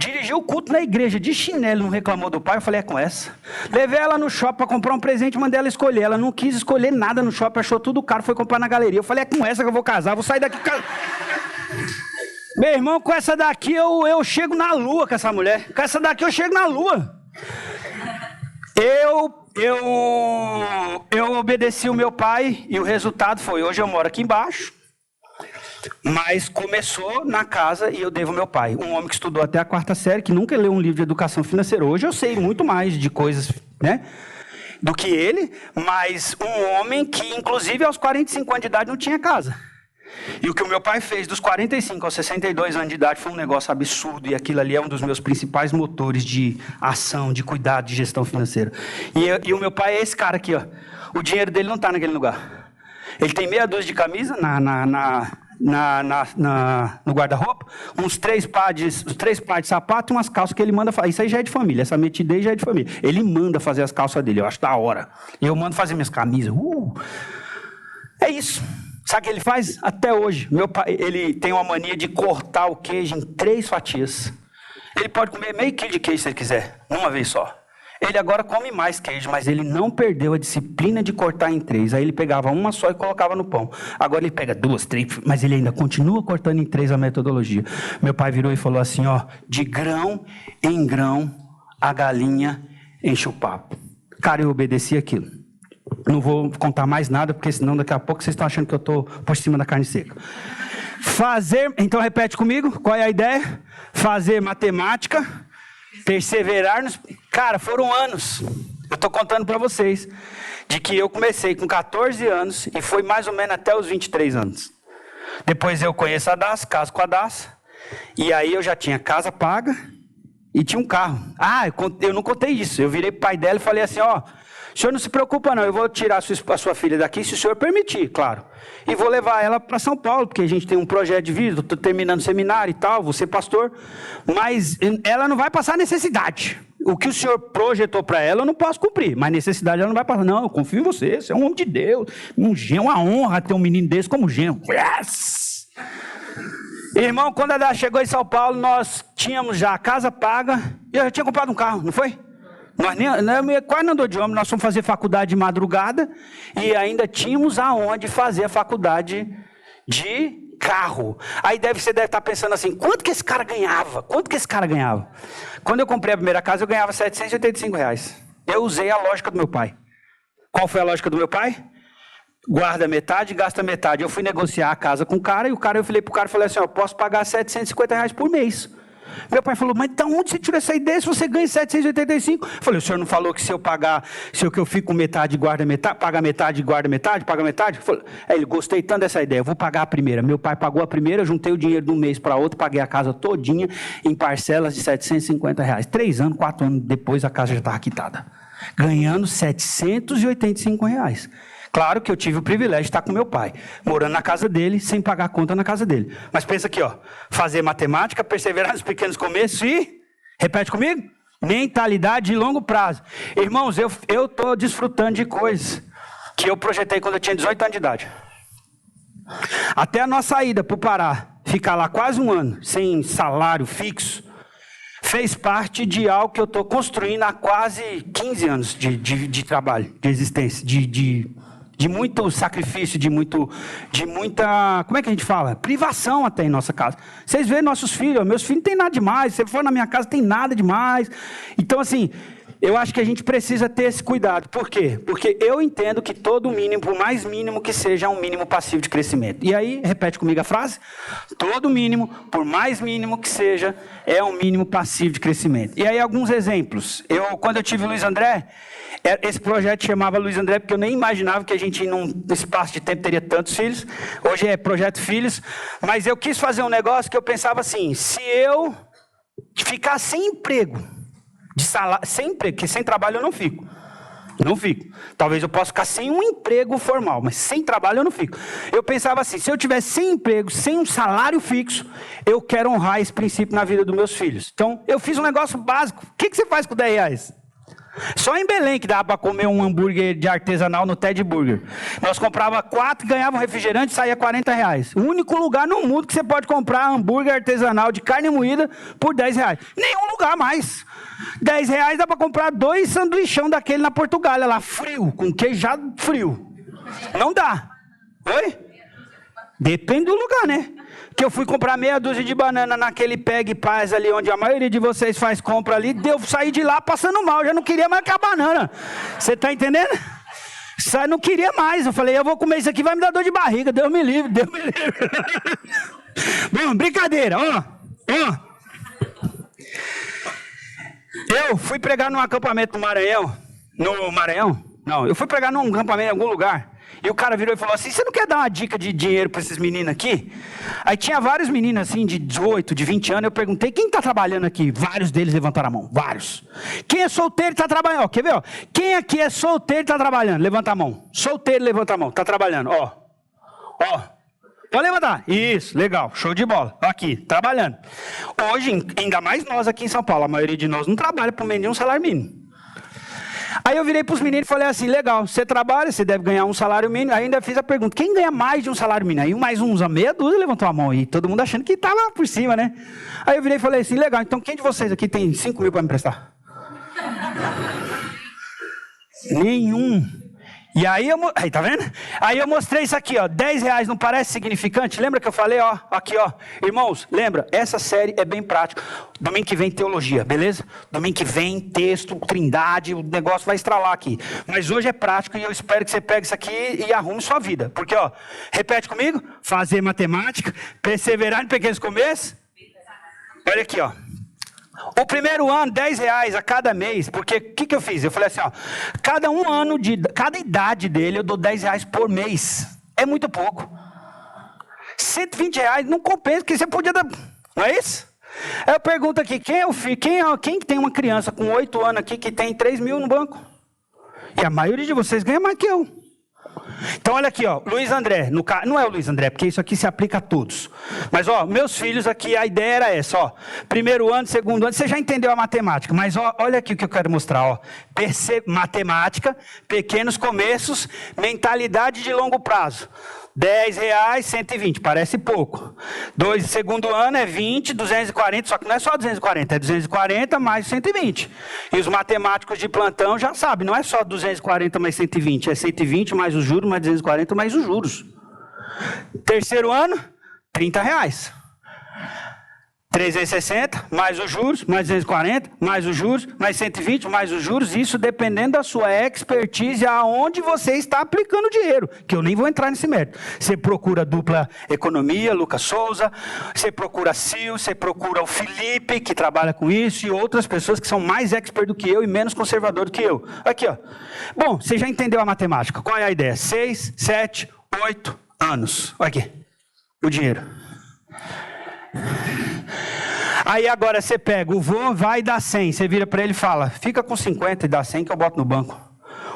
dirigiu o culto na igreja de chinelo, não reclamou do pai, eu falei, é com essa. Levei ela no shopping para comprar um presente, mandei ela escolher, ela não quis escolher nada no shopping, achou tudo caro, foi comprar na galeria. Eu falei, é com essa que eu vou casar, vou sair daqui... Meu irmão, com essa daqui eu chego na lua com essa mulher. Com essa daqui eu chego na lua. Eu obedeci o meu pai e o resultado foi, hoje eu moro aqui embaixo, mas começou na casa e eu devo ao meu pai. Um homem que estudou até a 4ª série, que nunca leu um livro de educação financeira. Hoje eu sei muito mais de coisas, né, do que ele, mas um homem que, inclusive, aos 45 anos de idade não tinha casa. E o que o meu pai fez dos 45 aos 62 anos de idade foi um negócio absurdo. E aquilo ali é um dos meus principais motores de ação, de cuidado, de gestão financeira. E o meu pai é esse cara aqui, ó. O dinheiro dele não está naquele lugar. Ele tem meia dúzia de camisa no guarda-roupa, uns 3 pares de sapato e umas calças que ele manda fazer. Isso aí já é de família, essa metidez já é de família. Ele manda fazer as calças dele, eu acho da hora. E eu mando fazer minhas camisas. É isso. Sabe o que ele faz? Até hoje. Meu pai, ele tem uma mania de cortar o queijo em 3 fatias. Ele pode comer meio quilo de queijo se ele quiser, numa vez só. Ele agora come mais queijo, mas ele não perdeu a disciplina de cortar em 3. Aí ele pegava uma só e colocava no pão. Agora ele pega 2, 3, mas ele ainda continua cortando em 3 a metodologia. Meu pai virou e falou assim, ó, de grão em grão a galinha enche o papo. Cara, eu obedeci aquilo. Não vou contar mais nada, porque senão daqui a pouco vocês estão achando que eu estou por cima da carne seca. Então repete comigo, qual é a ideia? Fazer matemática, perseverar nos... Cara, foram anos, eu estou contando para vocês, de que eu comecei com 14 anos e foi mais ou menos até os 23 anos. Depois eu conheço a DAS, caso com a DAS, e aí eu já tinha casa paga e tinha um carro. Eu não contei isso, eu virei pai dela e falei assim, ó... O senhor não se preocupa não, eu vou tirar a sua filha daqui, se o senhor permitir, claro. E vou levar ela para São Paulo, porque a gente tem um projeto de vida, estou terminando o seminário e tal, vou ser pastor. Mas ela não vai passar necessidade. O que o senhor projetou para ela, eu não posso cumprir. Mas necessidade ela não vai passar. Não, eu confio em você, você é um homem de Deus. É uma honra ter um menino desse como genro. Yes! Irmão, quando a Dá chegou em São Paulo, nós tínhamos já a casa paga e eu já tinha comprado um carro, não foi? Nós quase não andou de ônibus, nós fomos fazer faculdade de madrugada e ainda tínhamos aonde fazer a faculdade de carro. Aí você deve estar pensando assim, quanto que esse cara ganhava? Quando eu comprei a primeira casa, eu ganhava R$785. Eu usei a lógica do meu pai. Qual foi a lógica do meu pai? Guarda metade, gasta metade. Eu fui negociar a casa com o cara e eu falei pro cara, assim, eu posso pagar R$750 por mês. Meu pai falou, mas de onde você tirou essa ideia se você ganha 785? Eu falei, o senhor não falou que se eu fico com metade, guarda metade, paga metade, guarda metade, paga metade? Ele, gostei tanto dessa ideia, eu vou pagar a primeira. Meu pai pagou a primeira, eu juntei o dinheiro de um mês para outro, paguei a casa todinha em parcelas de R$750. 3 anos, 4 anos depois a casa já estava quitada. Ganhando R$785. Claro que eu tive o privilégio de estar com meu pai, morando na casa dele, sem pagar conta na casa dele. Mas pensa aqui, ó, fazer matemática, perseverar nos pequenos começos e, repete comigo, mentalidade de longo prazo. Irmãos, eu estou desfrutando de coisas que eu projetei quando eu tinha 18 anos de idade. Até a nossa ida para o Pará, ficar lá quase 1 ano, sem salário fixo, fez parte de algo que eu estou construindo há quase 15 anos de trabalho, de existência, de muito sacrifício, de muita, como é que a gente fala? Privação até em nossa casa. Vocês veem nossos filhos, meus filhos não tem nada demais, se você for na minha casa tem nada demais. Então assim, eu acho que a gente precisa ter esse cuidado. Por quê? Porque eu entendo que todo mínimo, por mais mínimo que seja, é um mínimo passivo de crescimento. E aí, repete comigo a frase, todo mínimo, por mais mínimo que seja, é um mínimo passivo de crescimento. E aí alguns exemplos. Quando eu tive o Luiz André, esse projeto chamava Luiz André, porque eu nem imaginava que a gente, num espaço de tempo, teria tantos filhos. Hoje é Projeto Filhos. Mas eu quis fazer um negócio que eu pensava assim, se eu ficar sem emprego, porque sem trabalho eu não fico. Talvez eu possa ficar sem um emprego formal, mas sem trabalho eu não fico. Eu pensava assim, se eu tivesse sem emprego, sem um salário fixo, eu quero honrar esse princípio na vida dos meus filhos. Então, eu fiz um negócio básico. O que você faz com R$10? Só em Belém que dava para comer um hambúrguer de artesanal no Ted Burger. Nós comprava 4, ganhava um refrigerante e saía R$40. O único lugar no mundo que você pode comprar hambúrguer artesanal de carne moída por R$10. Nenhum lugar mais. R$10 dá para comprar 2 sanduichão daquele na Portugália, lá frio, com queijado frio. Não dá. Oi? Depende do lugar, né? Que eu fui comprar meia dúzia de banana naquele Peg Paz ali, onde a maioria de vocês faz compra ali, saí de lá passando mal, já não queria mais que a banana. Você tá entendendo? Não queria mais, eu falei, eu vou comer isso aqui, vai me dar dor de barriga, Deus me livre. Bom, brincadeira, ó. Eu fui pregar num acampamento no Maranhão, Não, eu fui pregar num acampamento em algum lugar. E o cara virou e falou assim, você não quer dar uma dica de dinheiro para esses meninos aqui? Aí tinha vários meninos assim, de 18, de 20 anos. Eu perguntei, quem está trabalhando aqui? Vários deles levantaram a mão, vários. Quem é solteiro e está trabalhando? Ó, quer ver? Ó? Quem aqui é solteiro e está trabalhando? Levanta a mão. Solteiro, levanta a mão, está trabalhando. Ó. Pode levantar. Isso, legal, show de bola. Aqui, trabalhando. Hoje, ainda mais nós aqui em São Paulo, a maioria de nós não trabalha por menos de um salário mínimo. Aí eu virei para os meninos e falei assim, legal, você trabalha, você deve ganhar um salário mínimo. Aí ainda fiz a pergunta, quem ganha mais de um salário mínimo? Aí mais uns, a meia dúzia levantou a mão aí, todo mundo achando que estava por cima, né? Aí eu virei e falei assim, legal, então quem de vocês aqui tem 5 mil para me emprestar? Nenhum. E aí, aí, tá vendo? Aí eu mostrei isso aqui, ó, R$10 não parece significante? Lembra que eu falei, ó, aqui, ó, irmãos, lembra? Essa série é bem prática. Domingo que vem teologia, beleza? Domingo que vem texto, trindade, o negócio vai estralar aqui. Mas hoje é prático e eu espero que você pegue isso aqui e arrume sua vida. Porque, ó, repete comigo, fazer matemática, perseverar em pequenos começos. Olha aqui, ó. O primeiro ano, R$10 a cada mês, porque o que eu fiz? Eu falei assim, ó, cada idade dele eu dou R$10 por mês. É muito pouco. R$120 não compensa, porque você podia dar, não é isso? Aí eu pergunto aqui, quem tem uma criança com 8 anos aqui que tem 3 mil no banco? E a maioria de vocês ganha mais que eu. Então olha aqui, ó, Luiz André, não é o Luiz André, porque isso aqui se aplica a todos. Mas ó, meus filhos aqui, a ideia era essa, ó, primeiro ano, segundo ano, você já entendeu a matemática, mas ó, olha aqui o que eu quero mostrar, ó, matemática, pequenos começos, mentalidade de longo prazo. R$10, 120, parece pouco. Segundo ano é 20, 240, só que não é só 240, é 240 mais 120. E os matemáticos de plantão já sabem, não é só 240 mais 120, é 120 mais os juros, mais 240 mais os juros. Terceiro ano, R$30. 360, mais os juros, mais 240, mais os juros, mais 120, mais os juros, isso dependendo da sua expertise, aonde você está aplicando o dinheiro, que eu nem vou entrar nesse mérito. Você procura dupla economia, Lucas Souza, você procura a Sil, você procura o Felipe, que trabalha com isso, e outras pessoas que são mais expert do que eu e menos conservador do que eu. Aqui, ó. Bom, você já entendeu a matemática. Qual é a ideia? 6, 7, 8 anos. Olha aqui, o dinheiro. Aí agora você pega, o vô vai dar 100, você vira para ele e fala, fica com 50 e dá 100 que eu boto no banco.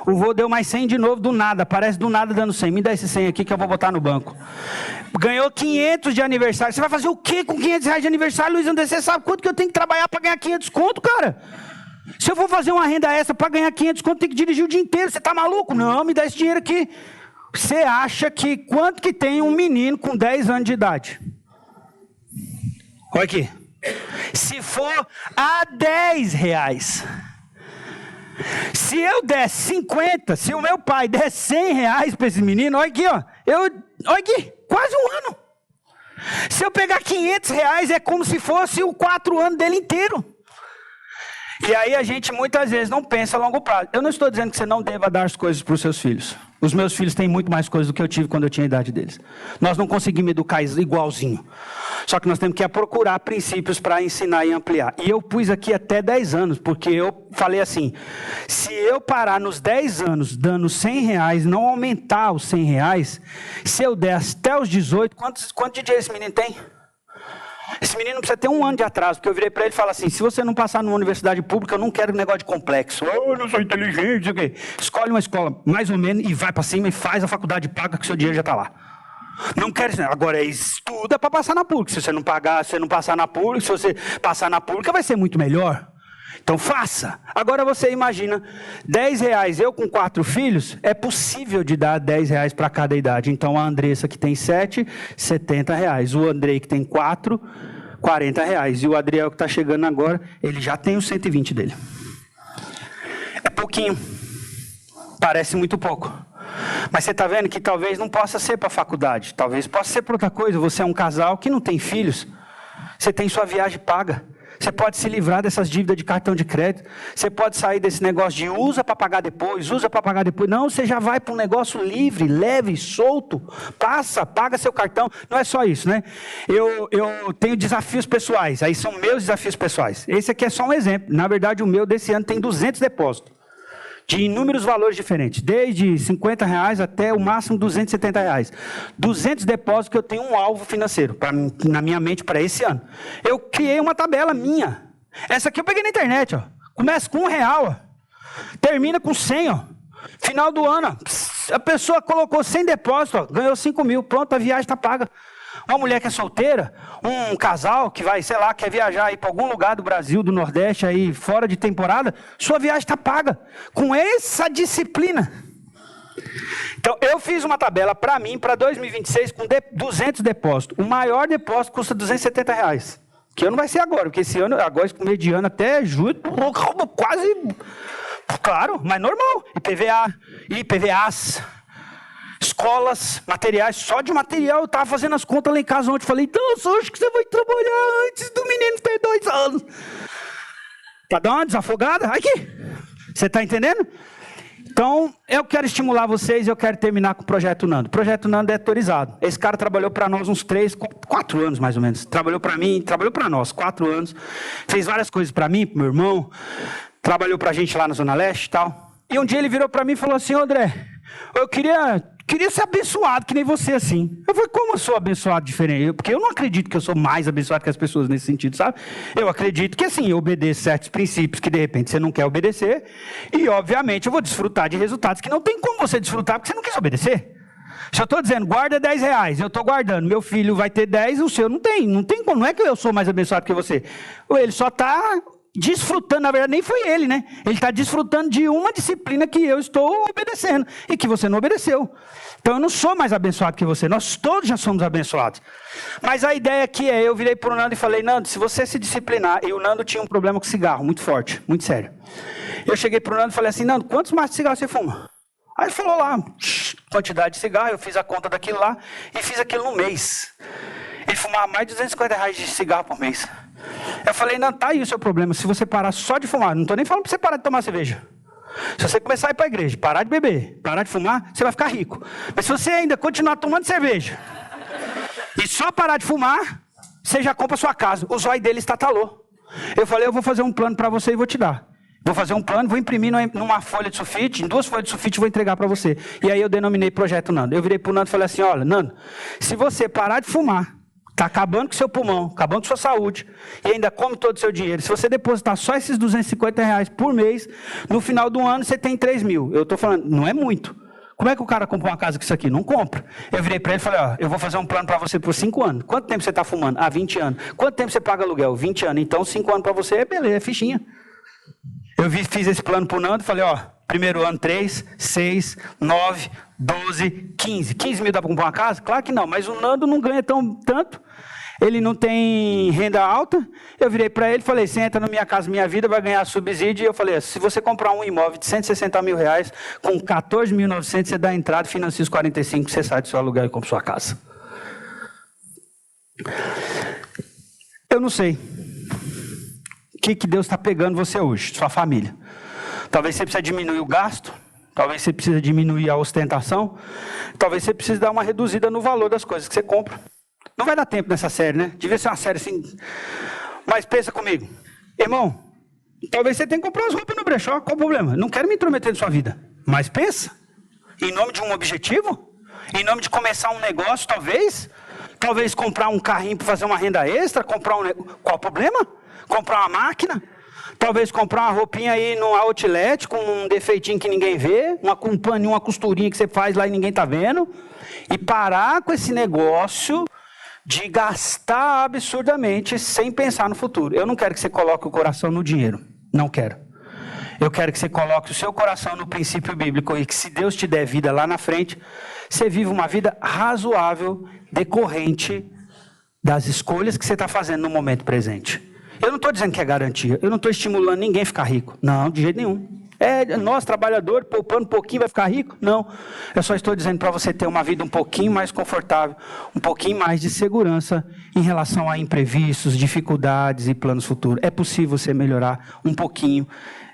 O vô deu mais 100 de novo do nada, parece do nada dando 100, me dá esse 100 aqui que eu vou botar no banco. Ganhou 500 de aniversário, você vai fazer o quê com R$500 de aniversário, Luiz André? Você sabe quanto que eu tenho que trabalhar para ganhar 500 conto, cara? Se eu for fazer uma renda extra para ganhar 500 conto, tem que dirigir o dia inteiro, você tá maluco? Não, me dá esse dinheiro aqui. Você acha que quanto que tem um menino com 10 anos de idade? Olha aqui. Se for a R$10, se eu der 50, se o meu pai der R$100 para esse menino, olha aqui, ó, olha aqui, quase um ano. Se eu pegar R$500, é como se fosse o 4 anos dele inteiro. E aí a gente muitas vezes não pensa a longo prazo. Eu não estou dizendo que você não deva dar as coisas para os seus filhos. Os meus filhos têm muito mais coisas do que eu tive quando eu tinha a idade deles. Nós não conseguimos educar igualzinho. Só que nós temos que procurar princípios para ensinar e ampliar. E eu pus aqui até 10 anos, porque eu falei assim, se eu parar nos 10 anos dando R$100, não aumentar os R$100, se eu der até os 18, quanto de dia esse menino tem? Esse menino precisa ter 1 ano de atraso, porque eu virei para ele e falo assim, se você não passar numa universidade pública, eu não quero negócio de complexo. Eu não sou inteligente, não sei o quê. Escolhe uma escola mais ou menos e vai para cima e faz a faculdade paga que o seu dinheiro já está lá. Não quero, agora estuda para passar na pública. Se você não pagar, se você não passar na pública, se você passar na pública vai ser muito melhor. Então faça. Agora você imagina, R$10, eu com 4 filhos, é possível de dar R$10 para cada idade. Então a Andressa que tem 7, R$70. O Andrei que tem 4, R$40. E o Adriel que está chegando agora, ele já tem os 120 dele. É pouquinho. Parece muito pouco. Mas você está vendo que talvez não possa ser para a faculdade. Talvez possa ser para outra coisa. Você é um casal que não tem filhos. Você tem sua viagem paga. Você pode se livrar dessas dívidas de cartão de crédito. Você pode sair desse negócio de usa para pagar depois, usa para pagar depois. Não, você já vai para um negócio livre, leve, solto. Passa, paga seu cartão. Não é só isso, né? Eu tenho desafios pessoais. Aí são meus desafios pessoais. Esse aqui é só um exemplo. Na verdade, o meu desse ano tem 200 depósitos. de inúmeros valores diferentes, desde R$50 até o máximo R$270. 200 depósitos que eu tenho um alvo financeiro, na minha mente, para esse ano. Eu criei uma tabela minha. Essa aqui eu peguei na internet, ó. Começa com R$1, ó. Termina com 100, ó. Final do ano, ó. A pessoa colocou 100 depósitos, ó, ganhou 5 mil, pronto, a viagem está paga. Uma mulher que é solteira, um casal que vai, sei lá, quer viajar aí para algum lugar do Brasil, do Nordeste, aí fora de temporada, sua viagem está paga, com essa disciplina. Então, eu fiz uma tabela para mim, para 2026, com 200 depósitos. O maior depósito custa R$270, que não vai ser agora, porque esse ano, agora, mediano até julho, quase, claro, mas normal. IPVAs, escolas, materiais, só de material. Eu estava fazendo as contas lá em casa ontem. Falei, nossa, acho que você vai trabalhar antes do menino ter 2 anos. Para dar uma desafogada? Aqui. Você está entendendo? Então, eu quero estimular vocês e eu quero terminar com o Projeto Nando. O Projeto Nando é autorizado. Esse cara trabalhou para nós uns 4 anos, mais ou menos. Trabalhou para mim, trabalhou para nós, 4 anos. Fez várias coisas para mim, para meu irmão. Trabalhou para a gente lá na Zona Leste e tal. E um dia ele virou para mim e falou assim, André, eu queria ser abençoado que nem você, assim. Eu falei, como eu sou abençoado diferente? Porque eu não acredito que eu sou mais abençoado que as pessoas nesse sentido, sabe? Eu acredito que, assim, eu obedeço certos princípios que, de repente, você não quer obedecer. E, obviamente, eu vou desfrutar de resultados que não tem como você desfrutar porque você não quis obedecer. Se eu estou dizendo, guarda R$10, eu estou guardando, meu filho vai ter 10, o seu não tem como. Não é que eu sou mais abençoado que você. Ele só está desfrutando, na verdade nem foi ele, né? Ele está desfrutando de uma disciplina que eu estou obedecendo e que você não obedeceu. Então eu não sou mais abençoado que você, nós todos já somos abençoados. Mas a ideia aqui é, eu virei para o Nando e falei, Nando, se você se disciplinar, e o Nando tinha um problema com cigarro, muito forte, muito sério. Eu cheguei para o Nando e falei assim, Nando, quantos maços de cigarro você fuma? Aí ele falou lá, quantidade de cigarro, eu fiz a conta daquilo lá e fiz aquilo no mês. Ele fumava mais de R$250 de cigarro por mês. Eu falei, não, tá aí o seu problema. Se você parar só de fumar, não estou nem falando para você parar de tomar cerveja. Se você começar a ir para a igreja, parar de beber, parar de fumar, você vai ficar rico. Mas se você ainda continuar tomando cerveja e só parar de fumar, você já compra a sua casa. O zóio dele estatalou. Eu falei, eu vou fazer um plano para você e vou te dar. Vou fazer um plano, vou imprimir numa folha de sulfite, em 2 folhas de sulfite vou entregar para você. E aí eu denominei Projeto Nando. Eu virei para o Nando e falei assim, olha, Nando, se você parar de fumar, está acabando com o seu pulmão, acabando com a sua saúde, e ainda come todo o seu dinheiro. Se você depositar só esses R$250 por mês, no final do ano você tem 3 mil. Eu estou falando, não é muito. Como é que o cara compra uma casa com isso aqui? Não compra. Eu virei para ele e falei, ó, eu vou fazer um plano para você por 5 anos. Quanto tempo você está fumando? 20 anos. Quanto tempo você paga aluguel? 20 anos. Então 5 anos para você é beleza, é fichinha. Eu fiz esse plano para o Nando e falei, ó, primeiro ano 3, 6, 9, 12, 15. 15 mil dá para comprar uma casa? Claro que não, mas o Nando não ganha tanto. Ele não tem renda alta. Eu virei para ele e falei, você entra na Minha Casa Minha Vida, vai ganhar subsídio. E eu falei, se você comprar um imóvel de R$160 mil, com 14.900, você dá a entrada, financia os 45, você sai do seu aluguel e compra sua casa. Eu não sei o que Deus está pegando você hoje, sua família. Talvez você precise diminuir o gasto, talvez você precise diminuir a ostentação, talvez você precise dar uma reduzida no valor das coisas que você compra. Não vai dar tempo nessa série, né? Devia ser uma série assim. Mas pensa comigo. Irmão, talvez você tenha que comprar as roupas no brechó. Qual o problema? Não quero me intrometer na sua vida. Mas pensa. Em nome de um objetivo? Em nome de começar um negócio, talvez? Talvez comprar um carrinho para fazer uma renda extra? Comprar Qual o problema? Comprar uma máquina? Talvez comprar uma roupinha aí no outlet com um defeitinho que ninguém vê, um paninho, uma costurinha que você faz lá e ninguém está vendo. E parar com esse negócio de gastar absurdamente sem pensar no futuro. Eu não quero que você coloque o coração no dinheiro. Não quero. Eu quero que você coloque o seu coração no princípio bíblico e que se Deus te der vida lá na frente, você viva uma vida razoável, decorrente das escolhas que você está fazendo no momento presente. Eu não estou dizendo que é garantia. Eu não estou estimulando ninguém a ficar rico. Não, de jeito nenhum. Nós, trabalhadores, poupando um pouquinho, vai ficar rico? Não. Eu só estou dizendo para você ter uma vida um pouquinho mais confortável, um pouquinho mais de segurança em relação a imprevistos, dificuldades e planos futuros. É possível você melhorar um pouquinho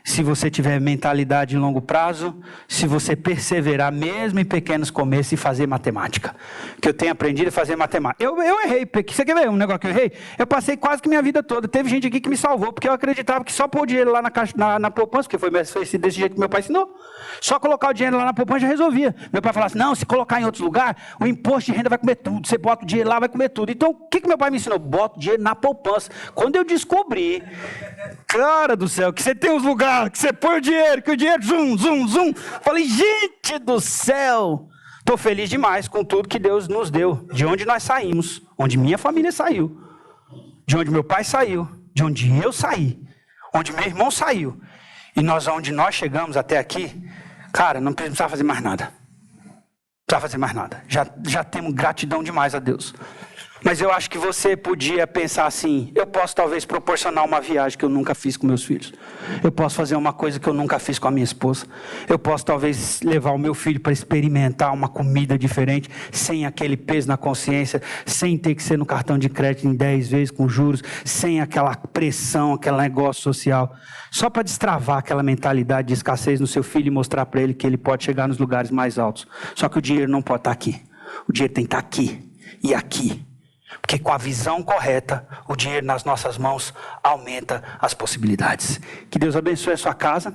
se você tiver mentalidade de longo prazo, se você perseverar mesmo em pequenos começos e fazer matemática. Que eu tenho aprendido a fazer matemática. Eu errei, você quer ver um negócio que eu errei? Eu passei quase que minha vida toda. Teve gente aqui que me salvou, porque eu acreditava que só pôr o dinheiro lá na poupança, porque foi desse jeito que meu pai ensinou. Só colocar o dinheiro lá na poupança já resolvia. Meu pai falava assim, não, se colocar em outro lugar, o imposto de renda vai comer tudo. Você bota o dinheiro lá, vai comer tudo. Então, o que meu pai me ensinou? Bota o dinheiro na poupança. Quando eu descobri, cara do céu, que você tem uns lugares, que você põe o dinheiro, que o dinheiro zum, zum, zum. Falei, gente do céu. Estou feliz demais com tudo que Deus nos deu. De onde nós saímos, onde minha família saiu, de onde meu pai saiu, de onde eu saí, onde meu irmão saiu. E onde nós chegamos até aqui, cara, não precisava fazer mais nada. Não precisava fazer mais nada. Já temos gratidão demais a Deus. Mas eu acho que você podia pensar assim, eu posso talvez proporcionar uma viagem que eu nunca fiz com meus filhos. Eu posso fazer uma coisa que eu nunca fiz com a minha esposa. Eu posso talvez levar o meu filho para experimentar uma comida diferente, sem aquele peso na consciência, sem ter que ser no cartão de crédito em 10 vezes com juros, sem aquela pressão, aquele negócio social. Só para destravar aquela mentalidade de escassez no seu filho e mostrar para ele que ele pode chegar nos lugares mais altos. Só que o dinheiro não pode estar aqui. O dinheiro tem que estar aqui e aqui. Porque com a visão correta, o dinheiro nas nossas mãos aumenta as possibilidades. Que Deus abençoe a sua casa,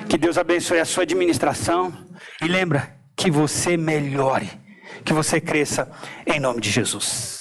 que Deus abençoe a sua administração. E lembra, que você melhore, que você cresça em nome de Jesus.